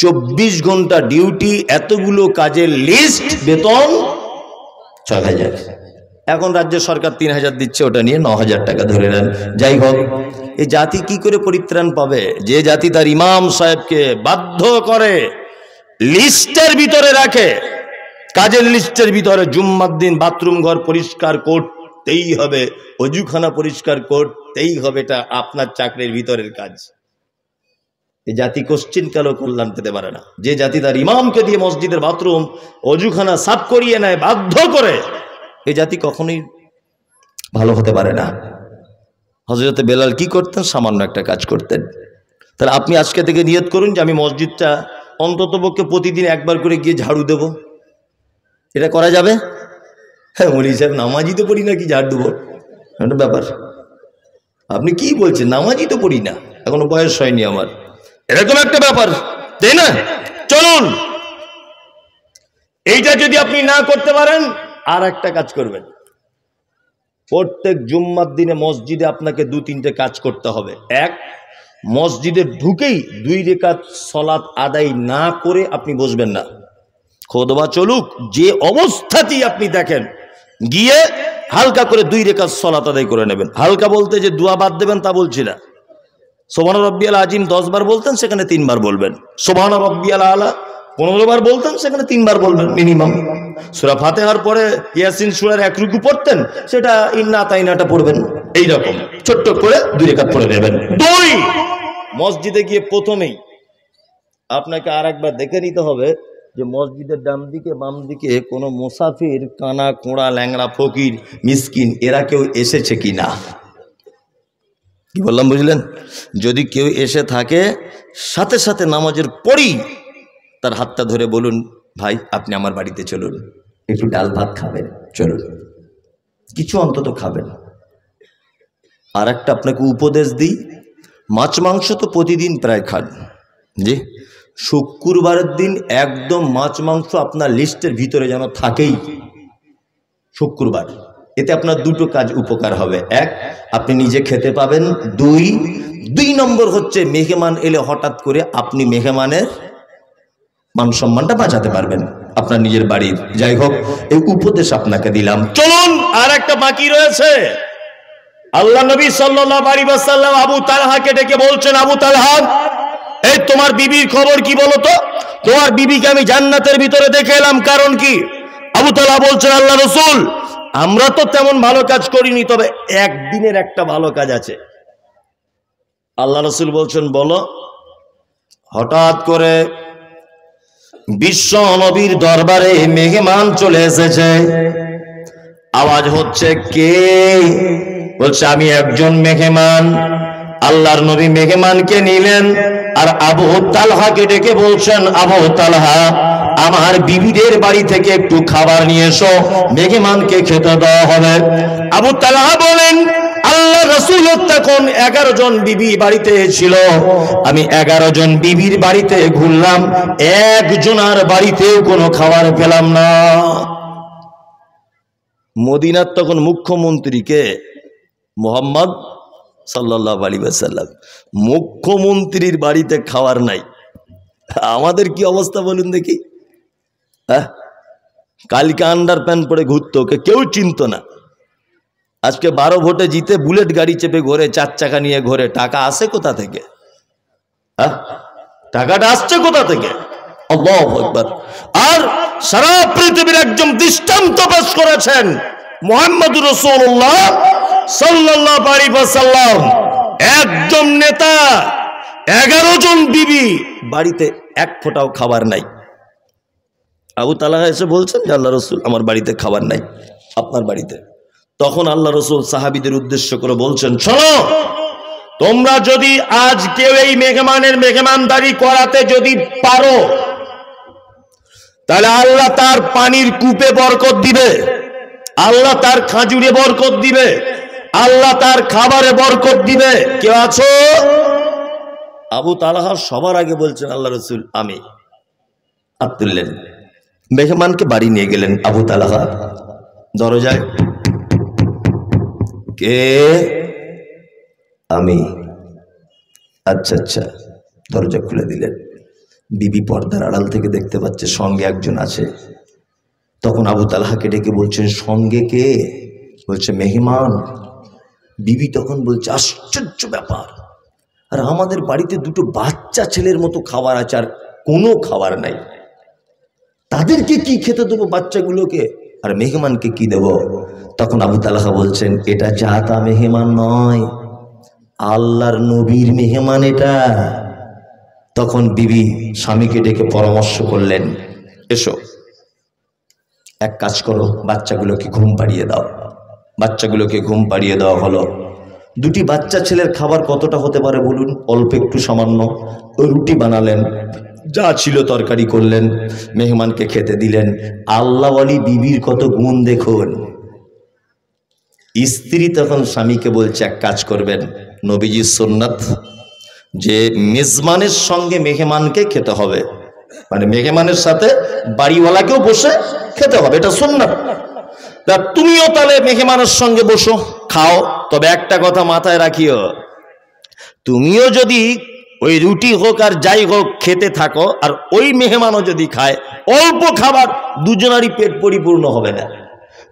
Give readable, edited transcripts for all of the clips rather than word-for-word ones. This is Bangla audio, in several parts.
24 ঘন্টা ডিউটি, এতগুলো কাজের লিস্ট, বেতন 6,000। এখন রাজ্য সরকার 3,000 দিচ্ছে, ওটা নিয়ে 9,000 টাকা ধরে নেন। যাই হোক, এই জাতি কি করে পরিত্রাণ পাবে? যে জাতি তার ইমাম সাহেবকে বাধ্য করে লিস্টের ভিতরে রাখে, কাজের লিস্টের ভিতরে জুম্মার দিন বাথরুম ঘর পরিষ্কার করতেই হবে, অজুখানা পরিষ্কার করতেই হবে, এটা আপনার চাকরির ভিতরের কাজ। এই জাতি কোশ্চিন কালো কল্যাণ পেতে পারে না। যে জাতি তার ইমামকে দিয়ে মসজিদের বাথরুম অজুখানা সাফ করিয়ে নেয় বাধ্য করে, এই জাতি কখনোই ভালো হতে পারে না। হযরত বেলাল কি করতেন? সামান্য একটা কাজ করতেন। তাহলে আপনি আজকে থেকে নিয়ত করুন যে আমি মসজিদটা অন্ততপক্ষে প্রতিদিন একবার করে গিয়ে ঝাড়ু দেব। এটা করা যাবে? হ্যাঁ, মৌলভী সাহেব নামাজই তো পড়ি না, কি ঝাড়ু দেবো? একটা ব্যাপার। আপনি কি বলছেন? নামাজই তো পড়ি না, এখনো বয়স হয়নি আমার, এরকম একটা ব্যাপার, তাই না? চলুন, এইটা যদি আপনি না করতে পারেন, আর একটা কাজ করবেন। প্রত্যেক জুম্মার দিনে মসজিদে আপনাকে 2-3টে কাজ করতে হবে। এক, মসজিদে ঢুকেই 2 রাকাত সালাত আদায় না করে আপনি বসবেন না। খোদবা চলুক, যে অবস্থাতেই আপনি দেখেন, গিয়ে হালকা করে 2 রাকাত সালাত আদায় করে নেবেন। হালকা বলতে যে দোয়া বাদ দেবেন তা বলছি না। সুবহান রাব্বিয়াল আজিম 10 বার বলতেন, সেখানে 3 বার বলবেন। সুবহান রাব্বিয়াল আলা 15 বার বলতেন, সেখানে 3 বার বলবেন মিনিমাম। সূরা ফাতিহার পরে ইয়াসিন সূরার 1 রুকু পড়তেন, সেটা ইন্না আতাইনাটা পড়বেন। এইরকম ছোট্ট করে 2 রাকাত পড়ে নেবেন। 2, মসজিদে গিয়ে প্রথমেই আপনাকে আরেকবার দেখে নিতে হবে যে মসজিদের ডান দিকে বাম দিকে কোনো মুসাফির, কানা কোড়া, ল্যাংড়া, ফকির, মিসকিন এরা কেউ এসেছে কিনা। কি বললাম বুঝলেন? যদি কেউ এসে থাকে, সাথে সাথে নামাজের পরেই তার হাতটা ধরে বলুন, ভাই আপনি আমার বাড়িতে চলুন, একটু ডাল ভাত খাবেন, চলুন, কিছু অন্তত খাবেন। আর একটা আপনাকে উপদেশ দিই, মাছ মাংস তো প্রতিদিন প্রায় খান, জি, শুক্রবারের দিন একদম মাছ মাংস আপনার লিস্টের ভিতরে যেন থাকেই শুক্রবার। এতে আপনার 2টো কাজ উপকার হবে। 1, আপনি নিজে খেতে পাবেন। 2 নম্বর হচ্ছে মেহমান এলে হঠাৎ করে আপনি মেহমানের মান সম্মানটা বাঁচাতে পারবেন আপনার নিজের বাড়ির। যাই হোক, এই উপদেশ আপনাকে দিলাম। চলুন, আর একটা বাকি রয়েছে। আল্লাহ নবী সাল্লাল্লাহু আলাইহি ওয়াসাল্লাম আবু তালহাকে ডেকে বলছেন, আবু তালহা, এই তোমার বিবির খবর কি বলো তো? তোমার বিবিকে আমি জান্নাতের ভিতরে দেখে এলাম, কারণ কি? আবু তালহা বলছেন, আল্লাহ রাসূল, আমরা তো তেমন ভালো কাজ করিনি, তবে একদিনের একটা ভালো কাজ আছে। আল্লাহ রাসূল বলছেন, বলো। হঠাৎ করে বিশ্ব নবীর দরবারে মেহমান চলে এসেছে। আওয়াজ হচ্ছে, কে? বলছে, আমি একজন মেহমান। আল্লাহর নবী মেহমানকে নিলেন, আর আবু তালহাকে ডেকে বলছেন, আবু তালহা, আমার বিবিদের বাড়ি থেকে একটু খাবার নিয়ে এসো, মেহমানকে খেতে দেওয়া হবে। আবু তালহা বলেন, আল্লাহ রাসূল তখন 11 জন বিবি বাড়িতে ছিল। আমি 11 জন বিবির বাড়িতে ঘুরলাম, একজনের বাড়িতেও কোনো খাবার পেলাম না। মদিনার তখন মুখ্যমন্ত্রীকে মুহাম্মদ সাল্লাল্লাহু আলাইহি ওয়াসাল্লাম, মুখ্যমন্ত্রীর বাড়িতে খাওয়ার নাই। আমাদের কি অবস্থা বলুন দেখি? কালকে আন্ডার প্যান্ট পরে ঘুরতো, ওকে কেউ চিনত না। আজকে 12 ভোটে জিতে বুলেট গাড়ি চেপে ঘোরে, 4 চাকা নিয়ে ঘোরে। টাকা আসে কোথা থেকে? টাকাটা আসছে কোথা থেকে? আল্লাহু আকবার। আর সারা পৃথিবীর একজন দৃষ্টান্ত পেশ করেছেন মুহাম্মদুর রাসূলুল্লাহ সাল্লাল্লাহু আলাইহি ওয়াসাল্লাম। একজন নেতা, 11 জন বিবি বাড়িতে এক ফোঁটাও খাবার নাই। আবু তালহা এসে বলছেন যে আল্লাহ রাসূল, আমার বাড়িতে খাবার নাই, আপনার বাড়িতে। তখন আল্লাহ রাসূল সাহাবীদের উদ্দেশ্য করে বলছেন, শোনো, তোমরা যদি আজ কেউ এই মেহমানের মেহমানদারি করাতে যদি পারো, তাহলে আল্লাহ তার পানির কূপে বরকত দিবে, আল্লাহ তার খাজুরে বরকত দিবে, আল্লাহ তার খাবারে বরকত দিবে। কেউ আছো? আবু তালহা সবার আগে বলছেন, আল্লাহ রাসূল আমি। হাত তুললেন, মেহমানকে বাড়ি নিয়ে গেলেন। আবু তালহা দরজায়, কে? আমি। আচ্ছা আচ্ছা, দরজা খুলে দিলেন। বিবি পর্দার আড়াল থেকে দেখতে পাচ্ছে সঙ্গে একজন আছে। তখন আবু তালহাকে ডেকে বলছেন, সঙ্গে কে? বলছে মেহমান। বিবি তখন বলছে, আশ্চর্য ব্যাপার, আর আমাদের বাড়িতে দুটো বাচ্চা ছেলের মতো খাবার আছে, আর কোনো খাবার নাই, তাদেরকে কি খেতে দেবো বাচ্চাগুলোকে, আর মেহমানকে কি দেব? তখন আবু তালহা বলছেন, এটা যা তা মেহমান নয়, আল্লাহর নবীর মেহমান এটা। তখন বিবি স্বামীকে ডেকে পরামর্শ করলেন, এসো এক কাজ করো, বাচ্চাগুলোকে ঘুম পাড়িয়ে দাও। বাচ্চাগুলোকে ঘুম পাড়িয়ে দেওয়া হলো। দুটি বাচ্চা ছেলের খাবার কতটা হতে পারে বলুন? অল্প একটু সামান্য। রুটি বানালেন, যা ছিল তরকারি করলেন, মেহমানকে খেতে দিলেন। আল্লাহওয়ালি বিবির কত গুণ দেখুন। স্ত্রী তখন স্বামীকে বলছে, এক কাজ করবেন, নবীজির সুন্নাত যে মেজবানের সঙ্গে মেহমানকে খেতে হবে, মানে মেহমানের সাথে বাড়িওয়ালাকেও বসে খেতে হবে, এটা সুন্নাত। তা তুমিও তাহলে মেহমানের সঙ্গে বসো, খাও। তবে একটা কথা মাথায় রাখিও, তুমিও যদি ওই রুটি হোক আর যাই হোক খেতে থাকো, আর ওই মেহমানও যদি খায়, অল্প খাবার, দুজনারই পেট পরিপূর্ণ হবে না।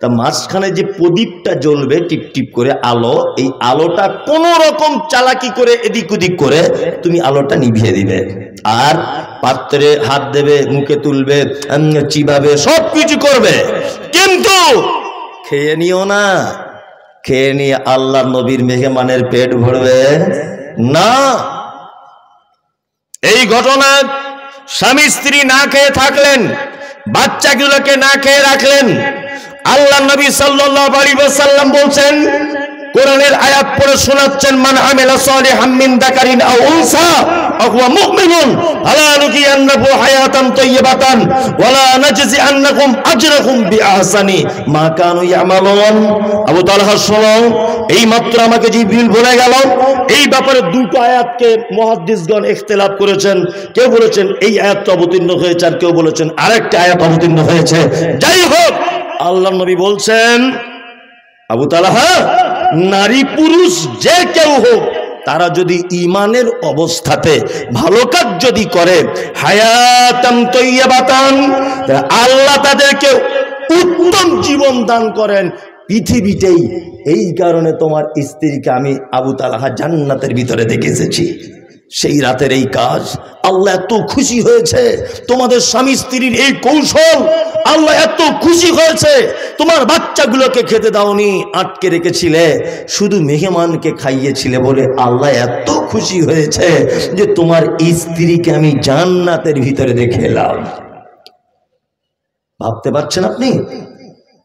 তা মাঝখানে যে প্রদীপটা জ্বলবে টিপ টিপ করে আলো, এই আলোটা কোন রকম চালাকি করে এদিক ওদিক করে তুমি আলোটা নিভিয়ে দিবে, আর পাত্রে হাত দেবে, মুখে তুলবে, চিবাবে, সব কিছু করবে, কিন্তু খেয়ে নিও না। খেয়ে নিয়ে আল্লাহ নবীর মেহমানের পেট ভরবে না। এই ঘটনা স্বামী স্ত্রী না খেয়ে থাকলেন, বাচ্চাগুলোকে না খেয়ে রাখলেন। আল্লাহ নবী সাল্লাল্লাহু আলাইহি ওয়াসাল্লাম বলছেন, কোরআনের আয়াত পড়ে শোনাচ্ছেন, মান আমিলা সালিহাম মিন যাকারিন আও উনসা ওয়া হুয়া মুমিনুন আলা নুকিয়ান্নাহু হায়াতান তাইয়্যিবাতান ওয়া লা নাজজিআন্নাকুম আজরাকুম বিআহসানি মা কানু ইয়ামালুন। আবু তালহা শোনো, এই মাত্র আমাকে জিবরিল বলে গেল। এই ব্যাপারে দুটো আয়াতকে মুহাদ্দিসগণ ইখতিলাফ করেছেন। কেউ বলেছেন এই আয়াতটা অবতীর্ণ হয়েছে, আর কেউ বলেছেন আরেকটা আয়াত অবতীর্ণ হয়েছে। যাই হোক, আল্লাহ নবী বলছেন, আবু তালহা, নারী পুরুষ যে কেউ হোক, তারা যদি ঈমানের অবস্থাতে ভালো কাজ যদি করে, হায়াতান তাইয়্যিবাতান, আল্লাহ তাদেরকে উত্তম জীবন দান করেন পৃথিবীতেই। এই কারণে তোমার স্ত্রীকে আমি আবু তালহা জান্নাতের ভিতরে দেখে এসেছি। সেই রাতের এই কাজ আল্লাহ এত খুশি হয়েছে, তোমাদের স্বামী স্ত্রীর এই কৌশল আল্লাহ এত খুশি হয়েছে। তোমার বাচ্চাগুলোকে খেতে দাওনি, আটকে রেখেছিলে, শুধু মেহমানকে খাইয়েছিলে বলে আল্লাহ এত খুশি হয়েছে যে তোমার স্ত্রীকে আমি জান্নাতের ভিতরে দেখে এলাম। ভাবতে পারছেন আপনি?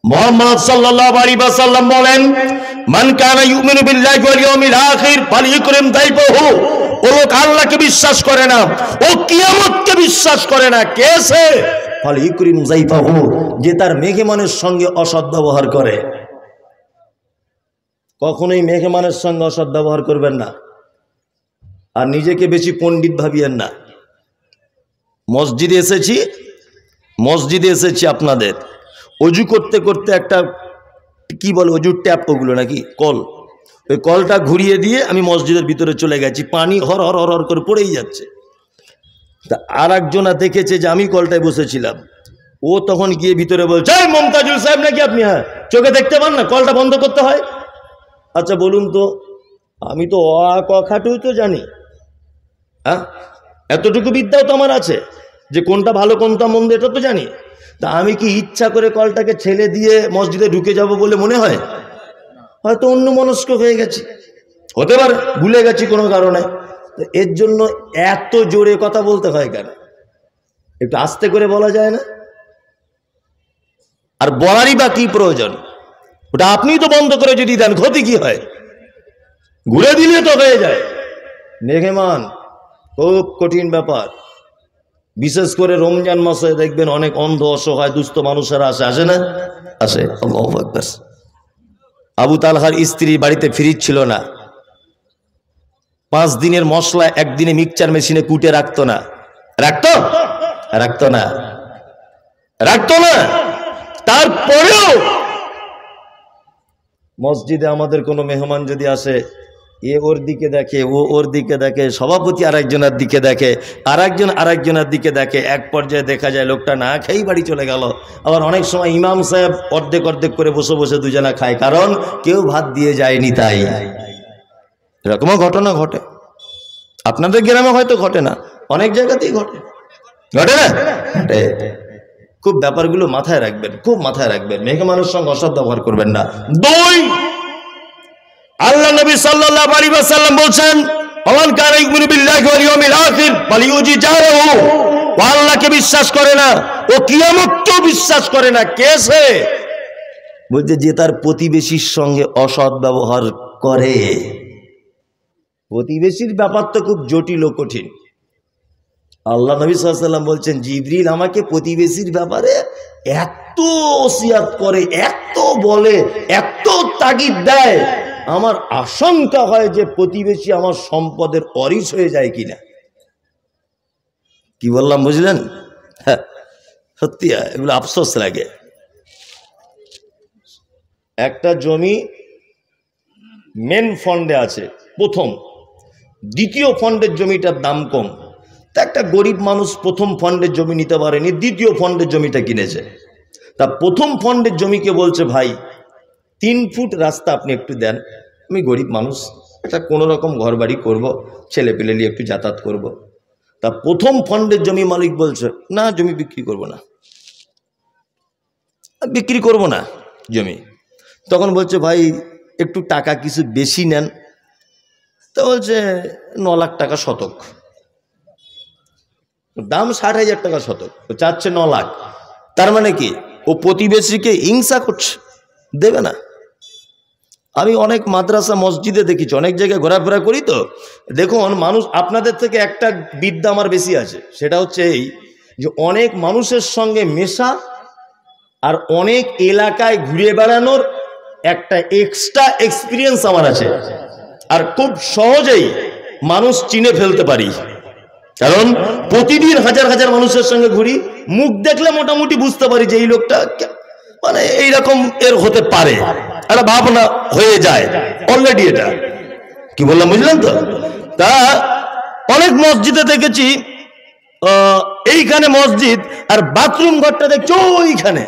মুহাম্মদ সাল্লাল্লাহু আলাইহি ওয়াসাল্লাম বলেন, মান কানা ইউমিনু বিল্লাহি ওয়াল ইয়াউমিল আখির ফালইকরিম দাইফাহু। ও লোক আল্লাহকে বিশ্বাস করে না, ও কিয়ামতকে বিশ্বাস করে না, কে সে? ফালইকরিম দাইফাহু, যে তার মেহমানের সঙ্গে অসৎ ব্যবহার করে। কখনোই মেহমানের সঙ্গে অসৎ ব্যবহার করবেন না, আর নিজেকে বেশি পণ্ডিত ভাবিয়েন না। মসজিদে এসেছি আপনাদের, অজু করতে করতে একটা কি বলে অজুর ট্যাপ, ওগুলো নাকি কল, ওই কলটা ঘুরিয়ে দিয়ে আমি মসজিদের ভিতরে চলে গেছি, পানি হর হর হর হর করে পড়েই যাচ্ছে। তা আর একজনা দেখেছে যে আমি কলটায় বসেছিলাম, ও তখন গিয়ে ভিতরে বলছে, মমতাজুল সাহেব নাকি আপনি? হ্যাঁ, চোখে দেখতে পান না, কলটা বন্ধ করতে হয়। আচ্ছা বলুন তো, আমি তো অ আ ক খাটুই তো জানি, হ্যাঁ, এতটুকু বিদ্যাও তো আমার আছে যে কোনটা ভালো কোনটা মন্দ এটা তো জানি। তা আমি কি ইচ্ছা করে কলটাকে ছেড়ে দিয়ে মসজিদে ঢুকে যাব বলে মনে হয়? হয়তো অন্য মনস্ক হয়ে গেছি, হতে পারে ভুলে গেছি কোনো কারণে। তো এর জন্য এত জোরে কথা বলতে হয় কেন? একটু আস্তে করে বলা যায় না? আর বলারই বা কি প্রয়োজন? ওটা আপনি তো বন্ধ করে যদি দেন, ক্ষতি কি হয়? ঘুরে দিলে তো হয়ে যায়। মেহমান খুব কঠিন ব্যাপার, বিশেষ করে রমজান মাসে দেখবেন অনেক অন্ধ অসহায় দুস্থ মানুষেরা আসে না? আসে। আল্লাহু আকবার। আবু তালহার স্ত্রী বাড়িতে ফিরিচ্ছিল না, 5 দিনের মশলা একদিনে মিক্সচার মেশিনে কুটে রাখতো না। তারপরেও মসজিদে আমাদের কোনো মেহমান যদি আসে, এ ওর দিকে দেখে, ও ওর দিকে দেখে, সভাপতি আরেকজনের দিকে দেখে, আরেকজন আরেকজনের দিকে দেখে। এক পর্যায়ে দেখা যায় লোকটা না খেয়েই বাড়ি চলে গেল। আবার অনেক সময় ইমাম সাহেব অর্ধেক অর্ধেক করে বসে বসে দুজনা খায়, কারণ কেউ ভাত দিয়ে যায়নি তাই। এরকমও ঘটনা ঘটে। আপনাদের গ্রামে হয়তো ঘটে না, অনেক জায়গাতেই ঘটে। ঘটে না? ঘটে। খুব ব্যাপারগুলো মাথায় রাখবেন, খুব মাথায় রাখবেন। মেঘে মানুষ সঙ্গে অসৎ ব্যবহার করবেন না। দুই, আল্লাহ নবী সাল্লাল্লাহু আলাইহি ওয়াসাল্লাম বলেন, মান কানা ইউমিনু বিল্লাহি ওয়াল ইয়াউমিল আখির ফালিউজি জারহু। ও আল্লাহকে বিশ্বাস করে না, ও কিয়ামতকেও বিশ্বাস করে না। কেসে বলছে যে তার প্রতিবেশীর সঙ্গে অসৎ ব্যবহার করে। প্রতিবেশীর ব্যাপার তো খুব জটিল ও কঠিন। আল্লাহ নবী সাল্লাল্লাহু আলাইহি ওয়াসাল্লাম বলছেন, জিবরিল আমাকে প্রতিবেশীর ব্যাপারে এত ওসিয়াত করে, এত বলে, এত তাগিদ দেয়, আমার আশঙ্কা হয় যে প্রতিবেশী আমার সম্পদের অরিস হয়ে যায় কিনা। কি বললাম বুঝলেন? হ্যাঁ, সত্যি এগুলো আফসোস লাগে। একটা জমি মেন ফন্ডে আছে প্রথম, দ্বিতীয় ফন্ডের জমিটার দাম কম। তা একটা গরিব মানুষ প্রথম ফন্ডের জমি নিতে পারেনি, দ্বিতীয় ফন্ডের জমিটা কিনেছে। তা প্রথম ফন্ডের জমিকে বলছে, ভাই 3 ফুট রাস্তা আপনি একটু দেন, আমি গরিব মানুষ, একটা কোনো রকম ঘর বাড়ি করবো, ছেলে পেলে নিয়ে একটু যাতায়াত করব। তা প্রথম ফন্ডের জমি মালিক বলছে, না জমি বিক্রি করব না, বিক্রি করব না জমি। তখন বলছে, ভাই একটু টাকা কিছু বেশি নেন। তো বলছে 9 লাখ টাকা শতক, দাম 60,000 টাকা শতক, তো চাচ্ছে 9 লাখ। তার মানে কি, ও প্রতিবেশীকে হিংসা করছে, দেবে না। আমি অনেক মাদ্রাসা মসজিদে দেখেছি, অনেক জায়গায় ঘোরাফেরা করি, তো দেখুন মানুষ, আপনাদের থেকে একটা বিদ্যা আমার বেশি আছে, সেটা হচ্ছে এই যে অনেক মানুষের সঙ্গে মেশা আর অনেক এলাকায় ঘুরে বেড়ানোর একটা এক্সট্রা এক্সপিরিয়েন্স আমার আছে। আর খুব সহজেই মানুষ চিনে ফেলতে পারি, কারণ প্রতিদিন হাজার হাজার মানুষের সঙ্গে ঘুরি, মুখ দেখলে মোটামুটি বুঝতে পারি যে এই লোকটা মানে এইরকম এর হতে পারে, একটা ভাবনা হয়ে যায় অলরেডি। এটা কি বললাম বুঝলেন তো? তা অনেক মসজিদে দেখেছি, এইখানে মসজিদ আর বাথরুম ঘরটা দেখছো ওইখানে।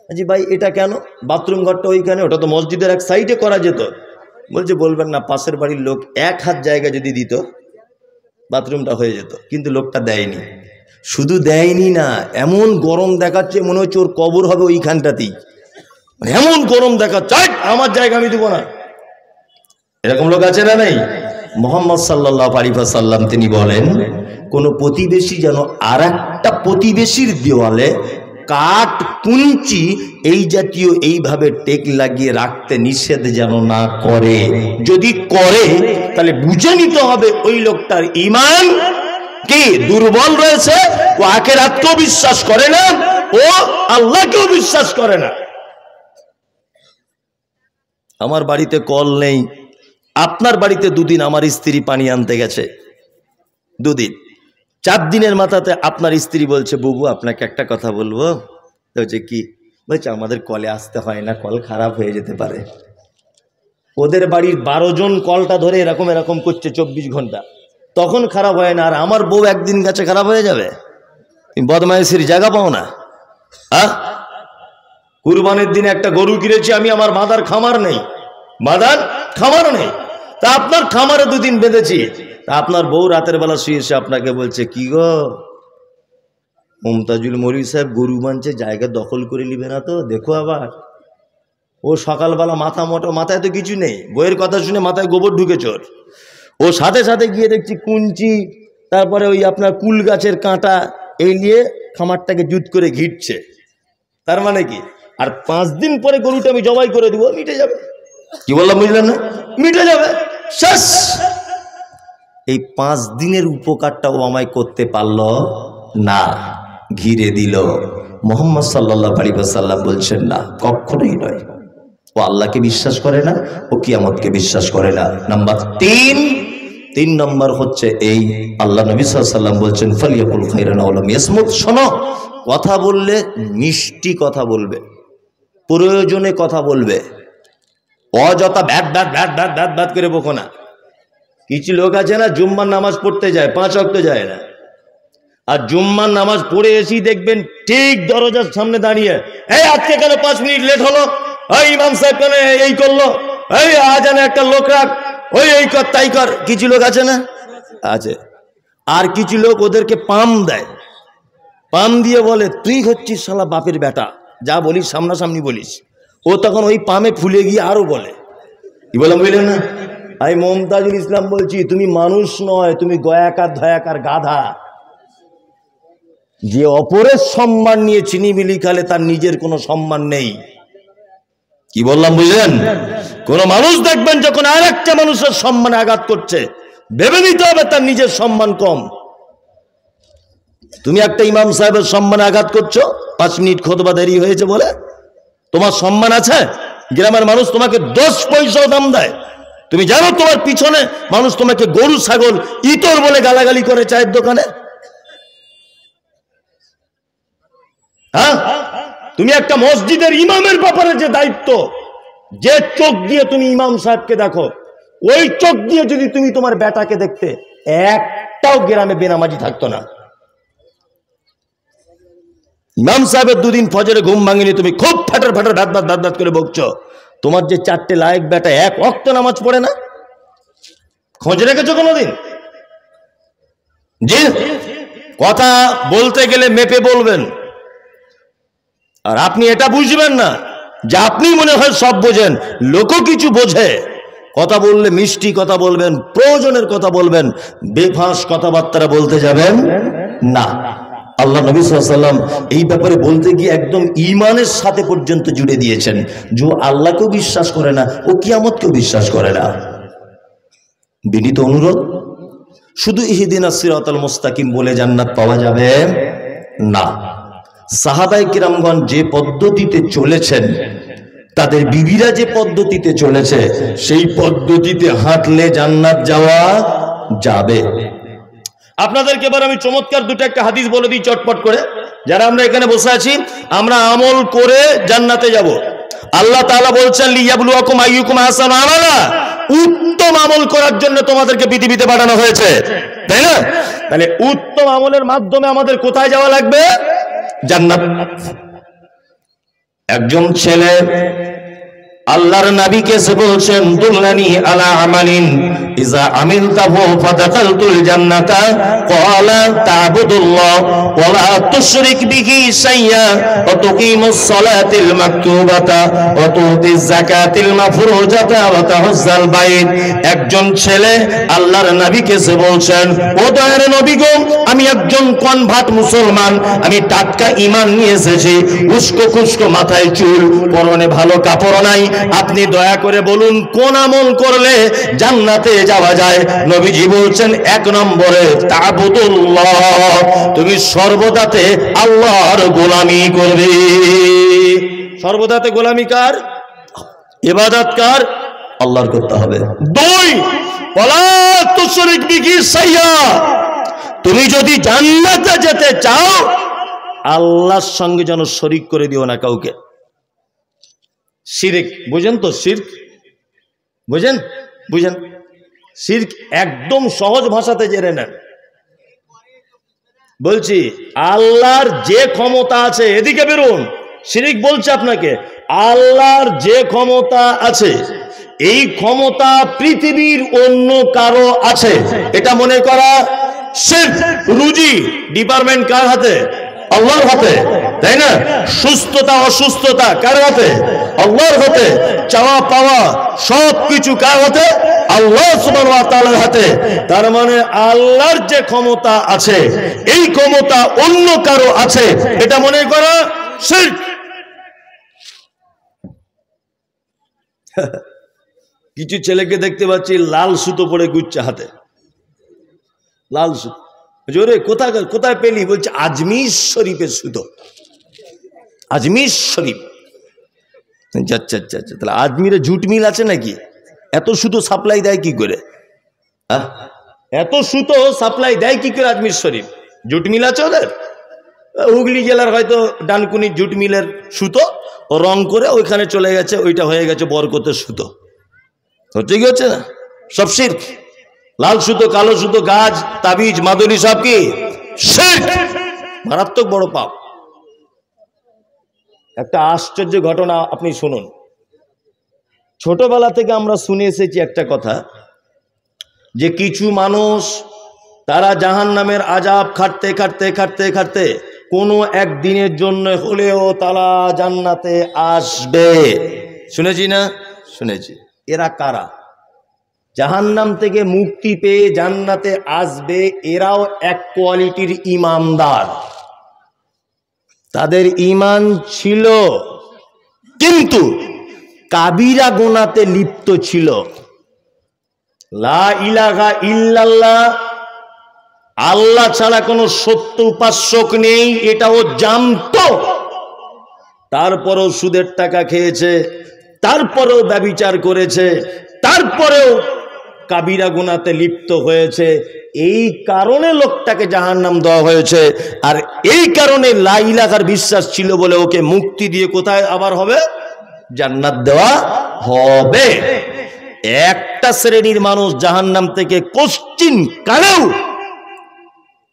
জি ভাই এটা কেন বাথরুম ঘরটা ওইখানে? ওটা তো মসজিদের এক সাইডে করা যেত। বলছে বলবেন না, পাশের বাড়ির লোক 1 হাত জায়গা যদি দিত বাথরুমটা হয়ে যেত, কিন্তু লোকটা দেয়নি। শুধু দেয়নি না, এমন গরম দেখাচ্ছে মনে হচ্ছে ওর কবর হবে ওইখানটাতেই, এমন গরম দেখাচ্ছে, আমার জায়গা আমি দিব না। এরকম লোক আছে না নেই? মুহাম্মদ সাল্লাল্লাহু আলাইহি ওয়াসাল্লাম তিনি বলেন, কোন প্রতিবেশী যেন আর একটা প্রতিবেশীর দেওয়ালে কাঠ কুঞ্চি এই জাতীয় এইভাবে টেক লাগিয়ে রাখতে নিষেধ যেন না করে। যদি করে তাহলে বুঝে নিতে হবে ওই লোকটার ঈমান কি দুর্বল রয়েছে, ও আখিরাতকেও বিশ্বাস করে না, ও আল্লাহকেও বিশ্বাস করে না। আমার বাড়িতে কল নেই, আপনার বাড়িতে 2 দিন আমার স্ত্রী পানি আনতে গেছে, 2 দিন, 4 দিনের মাথাতে আপনার স্ত্রী বলছে, বুবু আপনাকে একটা কথা বলবো। বলছে কি? বলছে আমাদের কলে আসতে হয় না, কল খারাপ হয়ে যেতে পারে। ওদের বাড়ির 12 জন কলটা ধরে এরকম এরকম করছে 24 ঘন্টা, তখন খারাপ হয় না। আর আমার বউ একদিন গেছে খারাপ হয়ে যাবে? তুমি বদমাইশির জায়গা পাও না। কুরবানির দিনে একটা গরু কিনেছি আমি, আমার বাঁধার খামার নেই, বাঁধার খামার নেই। তা আপনার খামারে 2 দিন বেঁধেছি, তা আপনার বউ রাতের বেলা শুয়ে এসে আপনাকে বলছে, কি গো মুমতাজুল মৌলভী সাহেব গরু বানছে, জায়গা দখল করে নিবে না তো? দেখো আবার। ও সকালবেলা মাথা মোটা, মাথায় তো কিছু নেই, বইয়ের কথা শুনে মাথায় গোবর ঢুকে চোর। ও সাথে সাথে গিয়ে দেখছি কুঞ্চি, তারপরে ওই আপনার কুল গাছের কাঁটা এই নিয়ে খামারটাকে জুত করে ঘিরছে। তার মানে কি? আর 5 দিন পরে গরুটা আমি জবাই করে দিব, মিটে যাবে। কি বললাম বুঝলেন না? মিটে যাবে, শেষ। এই 5 দিনের উপকারটা ও আমায় করতে পারল না, ঘিরে দিল। মুহাম্মদ সাল্লাল্লাহু আলাইহি ওয়াসাল্লাম বলছেন না, কখনোই নয়। ও আল্লাহকে বিশ্বাস করে না, ও কিয়ামতকে বিশ্বাস করে না। নাম্বার 3 নম্বর হচ্ছে এই, আল্লাহ নবী সাল্লাল্লাহু আলাইহি ওয়াসাল্লাম বলছেন, ফালিয়াকুল খায়রান আও লাম ইয়াসমুত। শোনো, কথা বললে মিষ্টি কথা বলবে, প্রয়োজনে কথা বলবে, অযথা VAT VAT VAT VAT VAT VAT করে বকো না। কিছু লোক আছে না জুম্মার নামাজ পড়তে যায়, 5 ওয়াক্ত যায় না, আর জুম্মার নামাজ পড়ে এসেই দেখবেন ঠিক দরজার সামনে দাঁড়িয়ে, এই আজকে কেন 5 মিনিট লেট হলো, এই ইমাম সাহেব কেন এই করলো, এই আজানে একটা লোক রাখ, ওই এই কর তাই কর। কিছু লোক আছে না, আছে। আর কিছু লোক ওদেরকে পাম দেয়, পাম দিয়ে বলে তুই হচ্ছিস শালা বাপের বেটা, যা বলিস সামনাসামনি বলিস। ও তখন ওই পামে ফুলে গিয়ে আরো বলে, কি বললাম বুঝলেন না? আমি মমতাজুল ইসলাম বলছি, তুমি মানুষ নয়, তুমি গয়াকার ধয়াকার গাধা। যে অপরের সম্মান নিয়ে চিনিমিলি খালে তার নিজের কোনো সম্মান নেই। কি বললাম বুঝলেন? কোন মানুষ দেখবেন যখন আর একটা মানুষের সম্মানে আঘাত করছে, ভেবে নিতে হবে তার নিজের সম্মান কম। তুমি একটা ইমাম সাহেবের সম্মানে আঘাত করছো, 5 মিনিট খুতবা দেরি হয়েছে বলে, তোমার সম্মান আছে? গ্রামের মানুষ তোমাকে 10 পয়সাও দাম দেয়। তুমি জানো তোমার পিছনে মানুষ তোমাকে গরু ছাগল ইতর বলে গালাগালি করে চায়ের দোকানে? হ্যাঁ, তুমি একটা মসজিদের ইমামের ব্যাপারে যে দায়িত্ব, যে চোখ দিয়ে তুমি ইমাম সাহেবকে দেখো, ওই চোখ দিয়ে যদি তুমি তোমার বেটাকে দেখতে, একটাও গ্রামে বেনামাজি থাকতো না। ইমাম সাহেবের 2 দিন ফজরে ঘুম ভাঙিনি, তুমি খুব ফাটার ফাটার ভাত ভাত ভাত ভাত করে বকছো। তোমার যে 4টে লায়েক বেটা 1 ওয়াক্ত নামাজ পড়ে না, খোঁজ রেখেছো কোনোদিন? জি, কথা বলতে গেলে মেপে বলবেন। আর আপনি এটা বুঝবেন না যে আপনি মনে হয় সব বোঝেন, লোকও কিছু বোঝে। কথা বললে মিষ্টি কথা বলবেন, প্রয়োজনের কথা বলবেন, বেফাঁস কথাবার্তা বলতে যাবেন না। আল্লাহ নবী সাল্লাল্লাহু আলাইহি ওয়াসাল্লাম এই ব্যাপারে বলতে গিয়ে একদম ঈমানের সাথে পর্যন্ত জুড়ে দিয়েছেন। যে আল্লাহকেও বিশ্বাস করে না, ও কিয়ামতকেও বিশ্বাস করে না। বিনীত অনুরোধ, শুধু ইহদিনাস সিরাতাল মুস্তাকিম বলে জান্নাত পাওয়া যাবে না। সাহাবায়ে কিরামগণ যে পদ্ধতিতে চলেছেন, তাদের বিবিরা যে পদ্ধতিতে চলেছে, সেই পদ্ধতিতে হাঁটলে জান্নাত যাওয়া যাবে। আপনাদেরকে এবার আমি চমৎকার 2টা একটা হাদিস বলে দিই চটপট করে। যারা আমরা এখানে বসে আছি, আমরা আমল করে জান্নাতে যাব। আল্লাহ তাআলা বলছেন, লিয়াবলুয়াকুম আইয়ুকুম আহসানু আমালা, উত্তম আমল করার জন্য তোমাদেরকে পৃথিবীতে পাঠানো হয়েছে, তাই না? তাহলে উত্তম আমলের মাধ্যমে আমাদের কোথায় যাওয়া লাগবে? জান্নাত। একজন ছেলে আল্লাহর নবীকে এসে বলছেন, দুল্লানি আলা আমালিন ইজা আমিলতাহু ফাদাখালতুল জান্নাতা ক্বালা তা'বুদুল্লাহ ওয়া লা তুশরিক বিহি শাইয়্যা ওয়া তুকিমুস সালাতিল মাকতুবাতা ওয়া তুতিজ যাকাতিল মাফরুজাতা ওয়া তাহুজ্জাল বাইত। একজন ছেলে আল্লাহর নবীকে এসে বলছেন, ও দয়ার নবী গো, আমি একজন কনভার্ট মুসলমান, আমি টাটকা ঈমান নিয়ে এসেছি, উস্কো খুস্কো মাথায় চুল, পরনে ভালো কাপড় নাই, আপনি দয়া করে বলুন কোন আমল করলে জান্নাতে যাওয়া যায়? নবীজি বলছেন, 1 নম্বরে তা'বুদুল্লাহ, তুমি সর্বদাতে আল্লাহর গোলামি করবে। সর্বদাতে গোলামি কার? ইবাদত কার? আল্লাহর করতে হবে। 2, ওয়ালা তুশরিক বিহি শাইয়্যা, তুমি যদি জান্নাতে যেতে চাও, আল্লাহর সঙ্গে যেন শরীক করে দিও না কাউকে। শিরক বুঝেন তো? শিরক বুঝেন? বুঝেন? শিরক একদম সহজ ভাষাতে জেনে নেন। বলছি, আল্লাহর যে ক্ষমতা আছে, এদিকে বেরোন, শিরক বলছে আপনাকে, আল্লাহর যে ক্ষমতা আছে, এই ক্ষমতা পৃথিবীর অন্য কারো আছে, এটা মনে করা শিরক। রুজি ডিপার্টমেন্ট কার হাতে? আল্লাহর হাতে, তাই না? সুস্থতা অসুস্থতা কার হাতে? আল্লাহর হাতে। চাওয়া পাওয়া সবকিছু কার হাতে? আল্লাহ সুবহানাহু ওয়া তাআলার হাতে। তার মানে আল্লাহর যে ক্ষমতা আছে, এই ক্ষমতা অন্য কারো আছে, এটা মনে করা শিরক। কিছু ছেলেকে দেখতে পাচ্ছি লাল সুতো পরে ঘুরছে হাতে, লাল সুতো। জোরে কোথায় কোথায় পেলি? বলছে আজমির শরীফের সুতো। আজমির শরীফ, আচ্ছা আচ্ছা আচ্ছা। তাহলে আজমিরে জুট মিল আছে নাকি? এত সুতো সাপ্লাই দেয় কি করে? এত সুতো সাপ্লাই দেয় কি করে আজমির শরীফ? জুট মিল আছে ওদের? হুগলি জেলার হয়তো ডানকুনি জুট মিলের সুতো ও রং করে ওইখানে চলে গেছে, ওইটা হয়ে গেছে বরকতের সুতো। হচ্ছে কি হচ্ছে না? সব শিরক। লাল সুতো, কালো সুতো, গাছ, তাবিজ, মাদুলি সব কি শিরক, মারাত্মক বড় পাপ। একটা আশ্চর্য ঘটনা আপনি শুনুন। ছোটবেলা থেকে আমরা শুনে এসেছি একটা কথা, যে কিছু মানুষ তারা জাহান্নামের আযাব খাটতে খাটতে খাটতে খাটতে কোনো একদিনের জন্য হলেও তারা জান্নাতে আসবে। শুনেছি না? শুনেছি। এরা কারা? জাহান্নাম থেকে মুক্তি পেয়ে জান্নাতে আসবে, এরাও এক কোয়ালিটির ঈমানদার। তাদের ঈমান ছিল, কিন্তু কাবিরা গুনাহতে লিপ্ত ছিল। লা ইলাহা ইল্লাল্লাহ, আল্লাহ ছাড়া কোনো সত্য উপাস্যক নেই, এটাও জানতো। তারপরেও সুদের টাকা খেয়েছে, তারপরেও ব্যভিচার করেছে, তারপরেও কাবিরা গুনাহতে লিপ্ত হয়েছে। এই কারণে লোকটাকে জাহান্নাম দেওয়া হয়েছে। আর এই কারণে লা ইলাহার বিশ্বাস ছিল বলে ওকে মুক্তি দিয়ে কোথায় আবার হবে? জান্নাত দেওয়া হবে। একটা শ্রেণীর মানুষ জাহান্নাম থেকে কোশ্চিন কালেও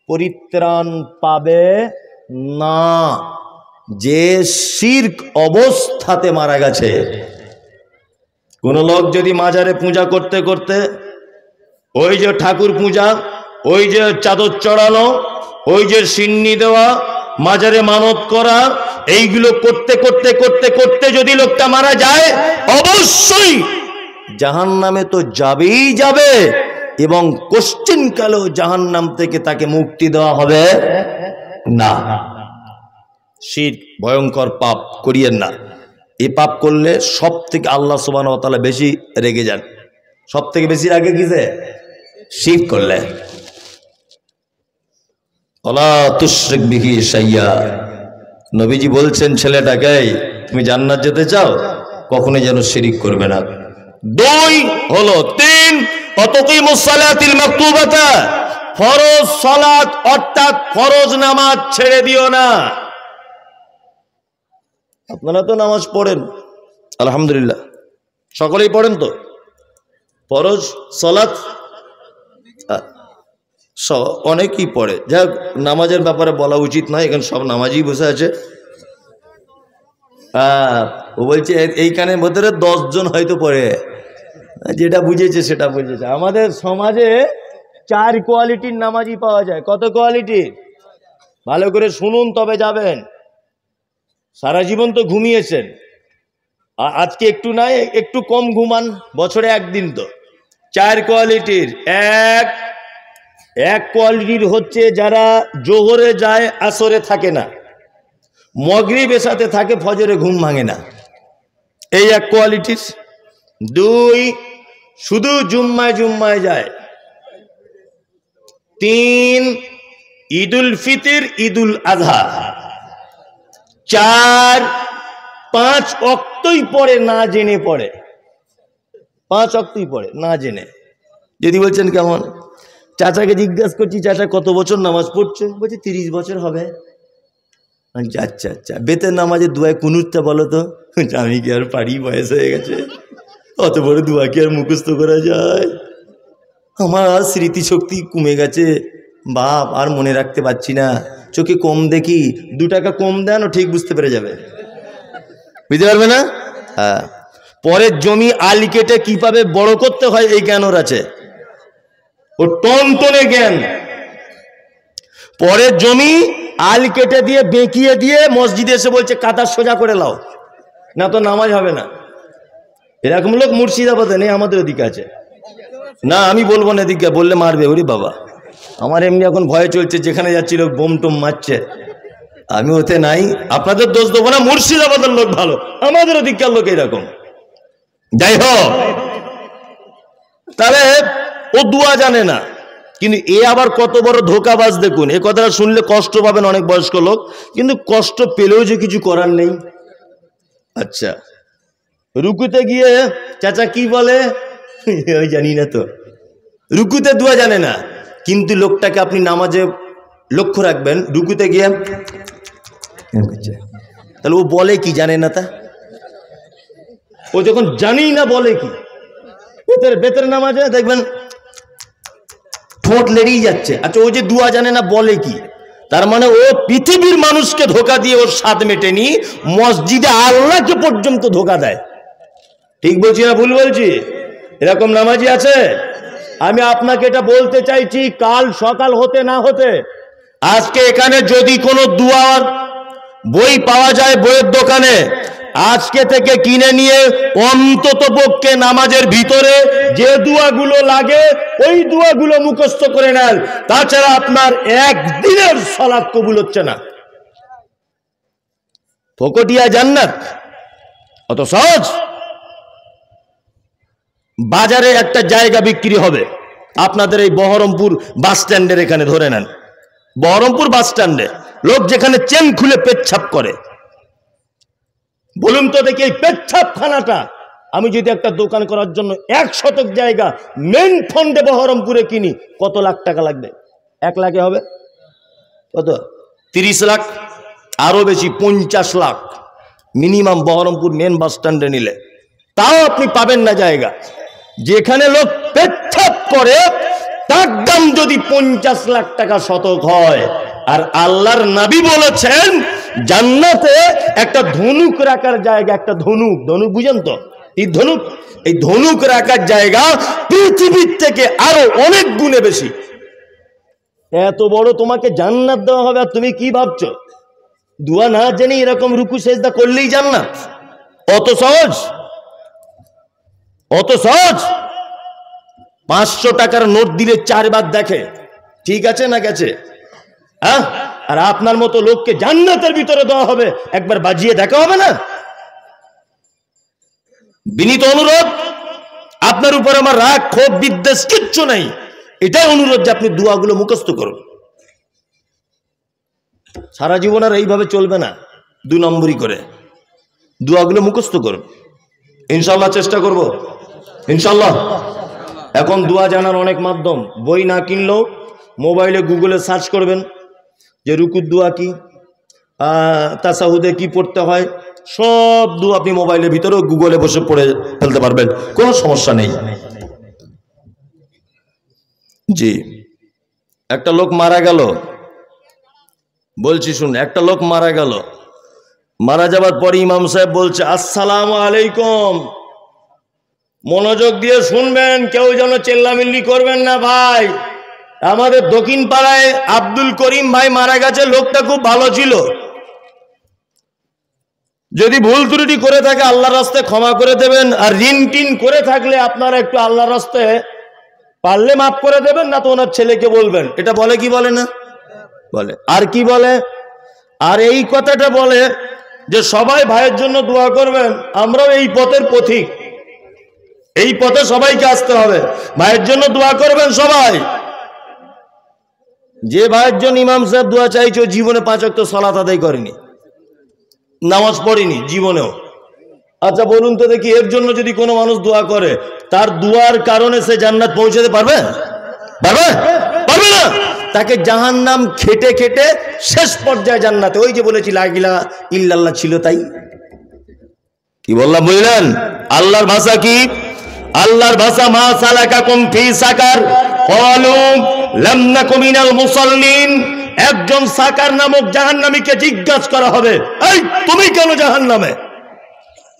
পরিত্রাণ পাবে না, যে শিরক অবস্থাতে মারা গেছে। কোন লোক যদি মাজারে পূজা করতে করতে, ওই যে ঠাকুর পূজা, ওই যে চাদর চড়ানো, ওই যে সিন্নি দেওয়া, মাজারে মানত করা, এইগুলো করতে করতে করতে করতে যদি লোকটা মারা যায়, অবশ্যই জাহান্নামে তো যাবেই যাবে, এবং কোশ্চিন কালেও জাহান্নাম থেকে তাকে মুক্তি দেওয়া হবে না। শিরক ভয়ঙ্কর পাপ, করিয়েন না। এই পাপ করলে সব থেকে আল্লাহ সুবহানাহু ওয়া তাআলা বেশি রেগে যান। সব থেকে বেশি রাগে কিসে? শিরক করলে। ওয়ালা তুশরিক বিহি শাইয়্যা, নবীজি বলছেন ছেলেটাকে, তুমি জান্নাত যেতে চাও, কখনোই যেন শিরক করবে না। দুই হলো, তিন অতুকিমুস সালাতিল মাকতুবাতা, ফরজ সালাত অর্থাৎ ফরজ নামাজ ছেড়ে দিও না। আপনারা তো নামাজ পড়েন আলহামদুলিল্লাহ, সকলেই পড়েন তো ফরজ সালাত, অনেকেই পড়ে। যাক, নামাজের ব্যাপারে বলা উচিত নয়, এখানে সব নামাজই বসে আছে। ও বলছে এইখানের ভেতরে 10 জন হয়তো পড়ে, যেটা বুঝেছে সেটা বুঝেছে। আমাদের সমাজে 4 কোয়ালিটির নামাজি পাওয়া যায়। কত কোয়ালিটি? ভালো করে শুনুন তবে যাবেন। সারা জীবন তো ঘুমিয়েছেন, আজকে একটু নাই, একটু কম ঘুমান, বছরে একদিন তো। 4 কোয়ালিটির। এক কোয়ালিটির হচ্ছে যারা জোহরে যায় আসরে থাকে না, মাগরিব এশাতে থাকে, ফজরে ঘুম ভাঙে না, এই এক কোয়ালিটির। 2 শুধু জুম্মায় জুম্মায় যায়। 3 ঈদুল ফিতর, ঈদুল আযহা। 4 5 ওয়াক্তই পড়ে না জেনে পড়ে, 5 ওয়াক্তই পড়ে না জেনে। যদি বলছেন কেমন, চাচাকে জিজ্ঞাসা করছি, চাচা কত বছর নামাজ পড়ছে? বলছে 30 বছর হবে। আচ্ছা আচ্ছা, বেতের নামাজের দুয়ায় কুনুতটা বলো তো। আমি কি আর পারি, বয়স হয়ে গেছে, অত বড় দুয়া কি আর মুখস্থ করা যায়? আমার আর স্মৃতিশক্তি কমে গেছে বাপ, আর মনে রাখতে পারছি না, চোখে কম দেখি, 2 টাকা কম দেন, ও ঠিক বুঝতে পেরে যাবে, বুঝতে পারবে না? হ্যাঁ, পরের জমি আল কেটে কিভাবে বড় করতে হয় এই জ্ঞান ওর আছে, ও টনটনে জ্ঞান। পরের জমি আল কেটে দিয়ে বেঁকিয়ে দিয়ে মসজিদে এসে বলছে কাদা সোজা করে লাও, না তো নামাজ হবে না। এরকম লোক মুর্শিদাবাদে নেই, আমাদের ওদিকে আছে। না আমি বলবো না, এদিকে বললে মারবে। ওরে বাবা, আমার এমনি এখন ভয় চলছে, যেখানে যাচ্ছি লোক বোম টোম মারছে, আমি ওতে নাই। আপনাদের দোষ দেবো না, মুর্শিদাবাদের লোক ভালো, আমাদের ওদিককার লোক এরকম। যাই হোক, তাহলে ও দুয়া জানে না, কিন্তু এ আবার কত বড় ধোকাবাজ দেখুন। এ কথাটা শুনলে কষ্ট পাবেন অনেক বয়স্ক লোক, কিন্তু কষ্ট পেলেও যে কিছু করার নেই। আচ্ছা, রুকুতে গিয়ে চাচা কি বলে ওই জানি না তো, রুকুতে দুয়া জানে না, কিন্তু লোকটাকে আপনি নামাজে লক্ষ্য রাখবেন, রুকুতে গিয়ে তাহলে ও বলে কি জানে না, তা ও যখন জানি না বলে কি, বেতের নামাজে দেখবেন ঠোঁট লেড়েই যাচ্ছে। আচ্ছা ও যে দুয়া জানে না বলে কি? তার মানে ও পৃথিবীর মানুষকে ধোকা দিয়ে ওর স্বাদ মেটেনি, মসজিদে আল্লাহকে পর্যন্ত ধোকা দেয়। ঠিক বলছি না ভুল বলছি? এরকম নামাজি আছে। আমি আপনাকে এটা বলতে চাইছি, কাল সকাল হতে না হতে আজকে এখানে যদি কোনো দুয়ার বই পাওয়া যায় বইয়ের দোকানে, আজকে থেকে কিনে নিয়ে অন্তত পক্ষে নামাজের ভিতরে যে দুয়াগুলো লাগে ওই দুয়াগুলো মুখস্থ করে নেন। তাছাড়া আপনার একদিনের সালাত কবুল হচ্ছে না। ফকটিয়া জান্নাত অত সহজ? বাজারে একটা জায়গা বিক্রি হবে আপনাদের এই বহরমপুর বাস স্ট্যান্ডের এখানে, ধরে নেন বহরমপুর বাস স্ট্যান্ডে লোক যেখানে চেন খুলে পেচ্ছাপ করে। বলুন তো দেখি এই পেচ্ছাপখানাটা আমি যদি একটা দোকান করার জন্য 1 শতক জায়গা মেন ফন্ডে বহরমপুরে কিনি, কত লাখ টাকা লাগবে? 1 লাখে হবে? কত? 30 লাখ, আরো বেশি 50 lakh minimum Baharampur main bus স্ট্যান্ডে নিলে। তাও আপনি পাবেন না জায়গা। যেখানে লোক পেচ্ছাপ করে তার দাম যদি 50 লাখ টাকা শতক হয়, আর আল্লাহর নবী বলেছেন জান্নাতে একটা ধনুক রাখার জায়গা, একটা ধনুক, ধনুক বুঝেন তো? এই ধনুক রাখার জায়গা পৃথিবীর থেকে আরো অনেক গুণে বেশি। এত বড় তোমাকে জান্নাত দেওয়া হবে, আর তুমি কি ভাবছো দুয়া না জেনে এরকম রুকু সেজদা করলেই জান্নাত? অত সহজ? অত সহজ? 500 টাকার নোট দিলে 4 বার দেখে ঠিক আছে না গেছে, হ্যাঁ? আর আপনার মতো লোককে জান্নাতের ভিতরে দেওয়া হবে, একবার বাজিয়ে দেখা হবে না? বিনীত অনুরোধ, আপনার উপর আমার রাগ ক্ষোভ বিদ্বেষ কিচ্ছু নাই, এটাই অনুরোধ যে আপনি দোয়াগুলো মুখস্থ করুন। সারা জীবন আর এইভাবে চলবে না, 2 নম্বরই করে দোয়াগুলো মুখস্থ করুন। ইনশাল্লাহ চেষ্টা করব, ইনশাল্লাহ। এখন দোয়া জানার অনেক মাধ্যম, বই না কিনলেও মোবাইলে গুগলে সার্চ করবেন যে রুকুর দোয়া কি, তাসাহুদে কি পড়তে হয়, সব দোয়া আপনি মোবাইলের ভিতরেও গুগলে বসে পড়ে ফেলতে পারবেন, কোনো সমস্যা নেই। জি, একটা লোক মারা গেল, বলছি শুন, একটা লোক মারা গেল, মারা যাবার পরে ইমাম সাহেব বলছে আসসালামু আলাইকুম। মনোযোগ দিয়ে শুনবেন, কেউ যেন চেল্লামিল্লি করবেন না ভাই। আমাদের দক্ষিণ পাড়ায় আব্দুল করিম ভাই মারা গেছে, লোকটা খুব ভালো ছিল। যদি ভুল ত্রুটি করে থাকে আল্লাহর রাস্তায় ক্ষমা করে দেবেন, আর ঋণ টিন করে থাকলে আপনারা একটু আল্লাহর রাস্তায় পারলে মাফ করে দেবেন, না তো ওনার ছেলেকে বলবেন। এটা বলে কি বলে না? বলে। আর কি বলে? আর এই কথাটা বলে যে সবাই ভাইয়ের জন্য দোয়া করবেন, আমরাও এই পথের পথিক, এই পথে সবাইকে আসতে হবে, ভাইয়ের জন্য দোয়া করবেন সবাই। যে ভাইয়ের জন্য ইমাম সাহেব দোয়া চাইছে জীবনে 5 ওয়াক্ত সালাত আদায় করেনি, নামাজ পড়েনি জীবনেও। আচ্ছা বলুন তো দেখি, এর জন্য যদি কোনো মানুষ দোয়া করে, তার দোয়ার কারণে সে জান্নাত পৌঁছাতে পারবে? পারবে? পারবে না। তাকে জাহান্নাম খেটে খেটে শেষ পর্যায়ে জান্নাতে। ওই যে বলেছি লা ইলাহা ইল্লাল্লাহ ছিল তাই। কি বললাম বুঝলেন? আল্লাহর ভাষা কি? আল্লাহর ভাষা মা সালাকাকুম ফি সাকার ক্বালু লাম নাকু মিনাল মুসাল্লিন। একজন সাকার নামক জাহান্নামীকে জিজ্ঞাসা করা হবে, এই তুমি কেন জাহান্নামে?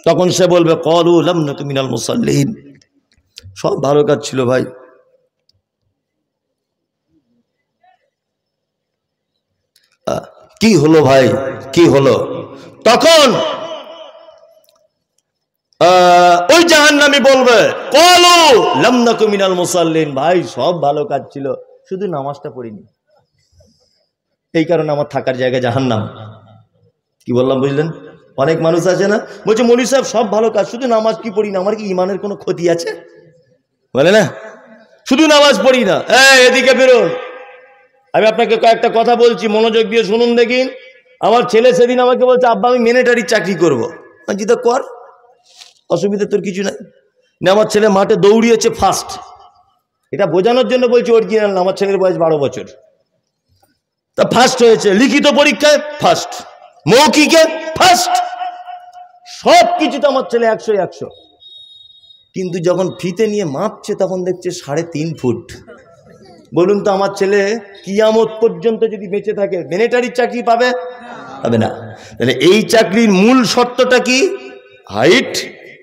তখন সে বলবে ক্বালু লাম নাকু মিনাল মুসাল্লিন, সব ভালো কাজ ছিল ভাই। কি হলো ভাই, কি হলো? তখন ওই জাহান্নামী বলবে ক্বালু লাম নাকু মিনাল মুসাল্লিন, ভাই সব ভালো কাজ ছিল, শুধু নামাজটা পড়িনি, এই কারণে আমার থাকার জায়গা জাহান্নাম। কি বললাম বুঝলেন? অনেক মানুষ আছে না, বলছে মৌলভী সাহেব সব ভালো কাজ, শুধু নামাজ কি পড়ি না, আমার কি ইমানের কোনো ক্ষতি আছে? বলে না, শুধু নামাজ পড়ি না। এদিকে বেরোন, আমি আপনাকে কয়েকটা কথা বলছি, মনোযোগ দিয়ে শুনুন দেখি। আমার ছেলে সেদিন আমাকে বলছে আব্বা আমি মিলিটারির চাকরি করবো। জি তো কর, অসুবিধা তোর কিছু নাই। না আমার ছেলে মাঠে দৌড়িয়েছে ফার্স্ট, এটা বোঝানোর জন্য বলছি অরিজিনাল না, আমার ছেলের বয়স 12 বছর, তা ফার্স্ট হয়েছে, লিখিত পরীক্ষায় ফার্স্ট, মৌখিকে ফার্স্ট, সব কিছুতে আমার ছেলে 100-100। কিন্তু যখন ফিতে নিয়ে মাপছে তখন দেখছে 3.5 ফুট। বলুন তো আমার ছেলে কিয়ামত পর্যন্ত যদি বেঁচে থাকে মিলিটারির চাকরি পাবে? পাবে না। তাহলে এই চাকরির মূল শর্তটা কি? হাইট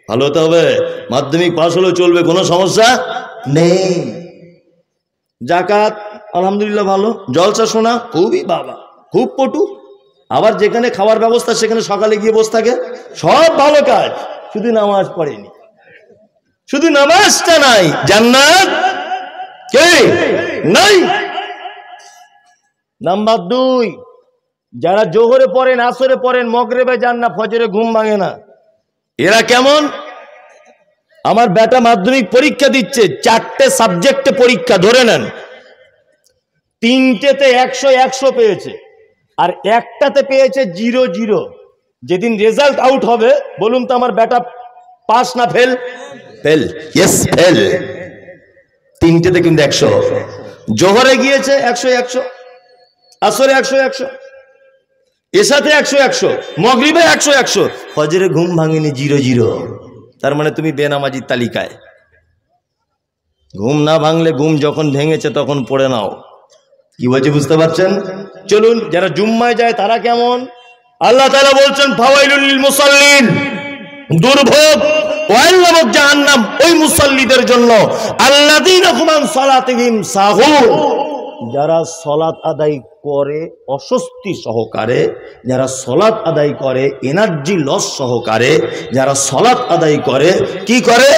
ভালো হতে হবে। মাধ্যমিক পাস হলেও চলবে, কোনো সমস্যা নেই। যাকাত আলহামদুলিল্লাহ ভালো। জলসা শোনা খুবই বাবা, খুব পটু। আবার যেখানে খাওয়ার ব্যবস্থা সেখানে সকালে গিয়ে বসে থাকে, সব ভালো কাজ, শুধু নামাজ পড়েনি। শুধু নামাজটা নাই, জান্নাত কে নাই। নাম্বার 2, যারা জোহরে পড়েন, আসরে পড়েন, মগরিবে যান না, ফজরে ঘুম ভাঙে না, এরা কেমন? আমার বেটা মাধ্যমিক পরীক্ষা দিচ্ছে, 4টে সাবজেক্টে পরীক্ষা, ধরে নেন 3টেতে 100 পেয়েছে, আর একটাতে পেয়েছে 0। যেদিন রেজাল্ট আউট হবে বলুন তো আমার বেটা পাস না ফেল? ফেল। Yes fail. 3টেতে কিন্তু 100। জোহরে গিয়েছে 100, আসরে 100, এসাতে 100, মগরিবে 100, ফজরে ঘুম ভাঙেনি 0। তার মানে তুমি বেনামাজির তালিকায়। ঘুম না ভাঙলে, ঘুম যখন ভেঙেছে তখন পড়ে নাও। কি বলছে বুঝতে পারছেন? চলুন, যারা জুম্মায় যায় তারা কেমন? আল্লাহ তাআলা বলছেন ফাওয়াইলুল লিল মুসাল্লিন, দুর্ভোগ ওয়াইল নামক জাহান্নাম ওই মুসাল্লিদের জন্য, আল্লাযীনা হুম আন সালাতিহিম সাহুন, যারা সালাত আদায় করে অস্বস্তি সহকারে, যারা সালাত আদায় করে এনার্জি লস সহকারে, যারা সালাত আদায় করে কি করে?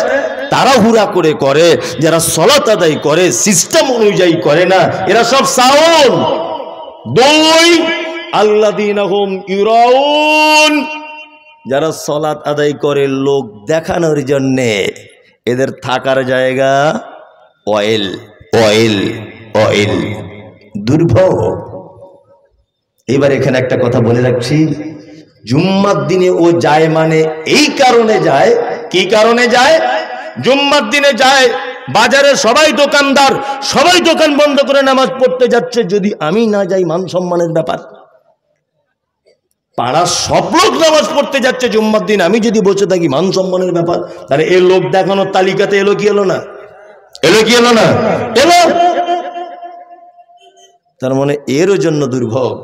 তাড়াহুড়া করে, যারা সালাত আদায় করে সিস্টেম অনুযায়ী করে না, এরা সব সাহুন। 2, আল্লাযীনা হুম ইউরাউন, যারা সালাত আদায় করে লোক দেখানোর জন্যে, এদের থাকার জায়গা অয়েল। দুর্ভোগ। এবার এখানে একটা কথা বলে রাখছি, জুম্মার দিনে ও যায় মানে এই কারণে যায়। কি কারণে যায়? জুম্মার দিনে যায়, বাজারে সবাই দোকানদার, সবাই দোকান বন্ধ করে নামাজ পড়তে যাচ্ছে, যদি আমি না যাই মান সম্মানের ব্যাপার। পাড়ার সব লোক নামাজ পড়তে যাচ্ছে জুম্মার দিন, আমি যদি বসে থাকি মান সম্মানের ব্যাপার। তাহলে এই লোক দেখানোর তালিকাতে এলো কি এলো না? এলো। তার মানে এরও জন্য দুর্ভোগ,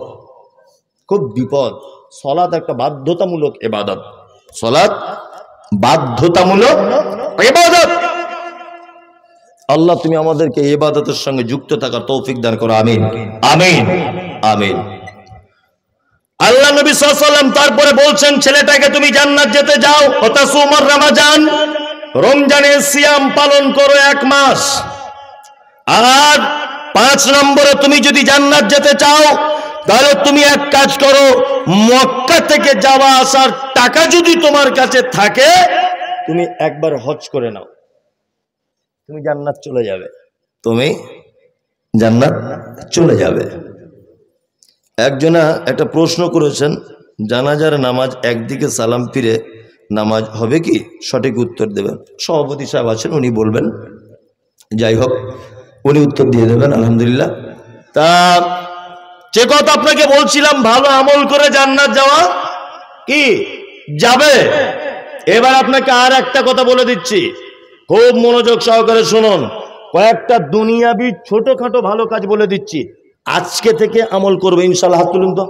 খুব বিপদ। সালাত একটা বাধ্যতামূলক ইবাদত। সালাত বাধ্যতামূলক ইবাদত। আল্লাহ তুমি আমাদেরকে ইবাদতের সঙ্গে যুক্ত থাকার তৌফিক দান করো, আমিন আমিন আমিন। আল্লাহ নবী সাল্লাল্লাহু আলাইহি ওয়াসাল্লাম তারপরে বলছেন, ছেলেটাকে তুমি জান্নাত যেতে যাও, ওয়াতাসুমার রমাজান, রমজানের সিয়াম পালন করো 1 মাস। আর 5 নম্বরে তুমি যদি জান্নাত যেতে চাও তাহলে তুমি এক কাজ করো, মক্কা থেকে যাওয়া আসার টাকা যদি তোমার কাছে থাকে তুমি একবার হজ করে নাও, তুমি জান্নাত চলে যাবে। তুমি জান্নাত চলে যাবে। একজনা একটা প্রশ্ন করেছেন, জানাজার নামাজ একদিকে সালাম ফিরে নামাজ হবে কি? সঠিক উত্তর দেবেন। সভাপতি সাহেব আছেন, উনি বলবেন। যাই হোক, উনি উত্তর দিয়ে দেবেন আলহামদুলিল্লাহ। তা যে কথা আপনাকে বলছিলাম, ভালো আমল করে জান্নাত যাওয়া কি যাবে। এবার আপনাকে আর একটা কথা বলে দিচ্ছি, খুব মনোযোগ সহকারে শুনুন। কয়েকটা দুনিয়াবি ছোটখাটো ভালো কাজ বলে দিচ্ছি, আজকে থেকে আমল করবে ইনশাল্লাহ। হাত তুলুন তো,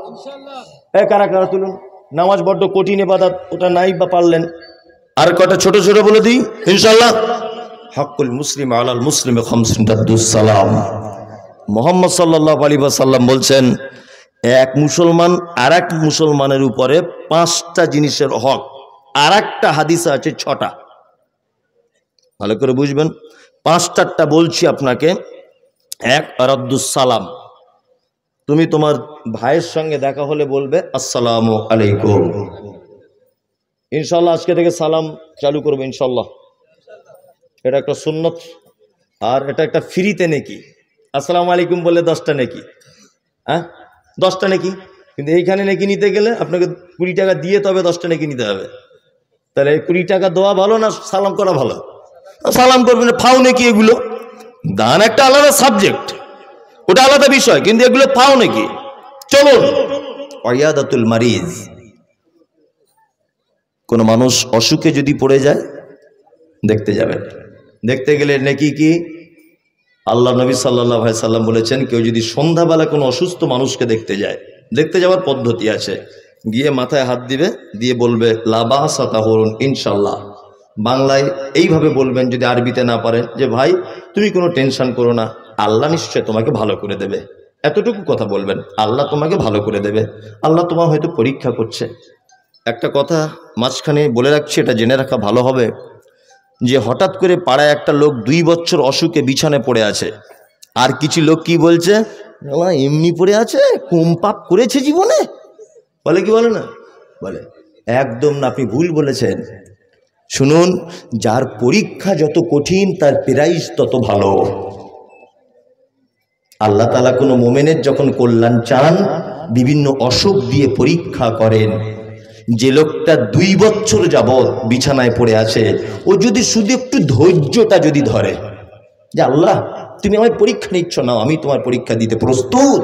কারা কারা তুলুন। নামাজ বড্ড কঠিন ইবাদত, ওটা নাই বা পারলেন। আর কটা ছোট ছোট বলে দিই ইনশাল্লাহ। হকুল মুসলিম আলাল মুসলিম খামসুন তাদুস সালাম। মুহাম্মদ সাল্লাল্লাহু আলাইহি ওয়াসাল্লাম বলছেন, এক মুসলমান আর এক মুসলমানের উপরে 5টা জিনিসের হক। আর একটা হাদিসে আছে 6টা। ভালো করে বুঝবেন, 5টা বলছি আপনাকে। 1, রাদ্দুস সালাম, তুমি তোমার ভাইয়ের সঙ্গে দেখা হলে বলবে আসসালামু আলাইকুম। ইনশাল্লাহ আজকে থেকে সালাম চালু করবো ইনশাল্লাহ। এটা একটা সুন্নত, আর এটা একটা ফ্রিতে নেকি। আসসালামু আলাইকুম বললে 10টা নেকি, 10টা নেকি। কিন্তু এইখানে নেকি নিতে গেলে আপনাকে 20 টাকা দিয়ে তবে 10টা নেকি নিতে হবে। তাহলে 20 টাকা দেওয়া ভালো না সালাম করা ভালো? সালাম করবেন, ফাও নেকি এগুলো। দান একটা আলাদা সাবজেক্ট, ওটা আলাদা বিষয়, কিন্তু এগুলো ফাও নাকি। চলুন, ওয়াইয়াদাতুল মারিজ, কোন মানুষ অসুখে যদি পড়ে যায় দেখতে যাবেন। দেখতে গেলে নাকি কি আল্লাহ নবী সাল্লাল্লাহু আলাইহি সাল্লাম বলেছেন, কেউ যদি সন্ধ্যাবেলা কোনো অসুস্থ মানুষকে দেখতে যায়, দেখতে যাওয়ার পদ্ধতি আছে। গিয়ে মাথায় হাত দিবে, দিয়ে বলবে লা বাসা তাহুরুন ইনশাআল্লাহ। বাংলায় এইভাবে বলবেন, যদি আরবিতে না পারেন, যে ভাই তুমি কোনো টেনশন করো না, আল্লাহ নিশ্চয় তোমাকে ভালো করে দেবে। এতটুকু কথা বলবেন, আল্লাহ তোমাকে ভালো করে দেবে, আল্লাহ তোমার হয়তো পরীক্ষা করছে। একটা কথা মাঝখানে বলে রাখছি, এটা জেনে রাখা ভালো হবে, যে হঠাৎ করে পাড়ায় একটা লোক 2 বছর অসুখে বিছানায় পড়ে আছে, আর কিছু লোক কি বলছে, এমনি পড়ে আছে, কম পাপ করেছে জীবনে, বলে কি বলে না, বলে একদম না, আপনি ভুল বলেছেন। শুনুন, যার পরীক্ষা যত কঠিন তার প্রাইজ তত ভালো। আল্লাহ তাআলা কোনো মোমেনের যখন কল্যাণ চান, বিভিন্ন অসুখ দিয়ে পরীক্ষা করেন। যে লোকটা 2 বছর যাবৎ বিছানায় পড়ে আছে, ও যদি শুধু একটু ধৈর্যটা যদি ধরে, যে আল্লাহ তুমি আমার পরীক্ষা নিচ্ছ না, আমি তোমার পরীক্ষা দিতে প্রস্তুত,